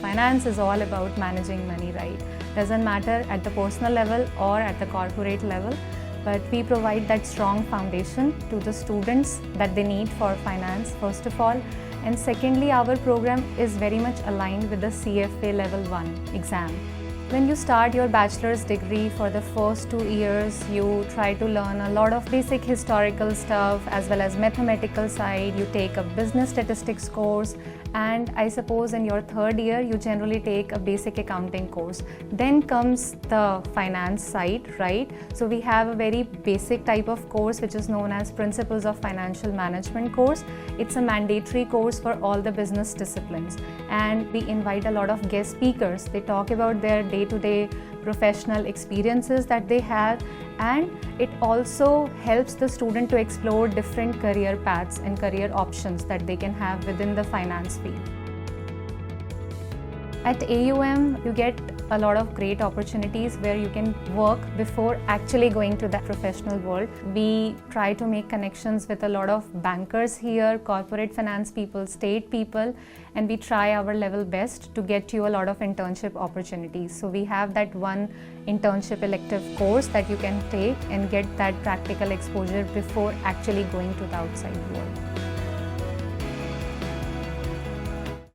finance is all about managing money, right? Doesn't matter at the personal level or at the corporate level, but we provide that strong foundation to the students that they need for finance, first of all. And secondly, our program is very much aligned with the CFA Level 1 exam. When you start your bachelor's degree, for the first 2 years, you try to learn a lot of basic historical stuff as well as mathematical side. You take a business statistics course, and I suppose in your third year, you generally take a basic accounting course. Then comes the finance side, right? So we have a very basic type of course which is known as Principles of Financial Management course. It's a mandatory course for all the business disciplines, and we invite a lot of guest speakers. They talk about their day-to-day professional experiences that they have, and it also helps the student to explore different career paths and career options that they can have within the finance field. At AUM, you get a lot of great opportunities where you can work before actually going to the professional world. We try to make connections with a lot of bankers here, corporate finance people, state people, and we try our level best to get you a lot of internship opportunities. So we have that one internship elective course that you can take and get that practical exposure before actually going to the outside world.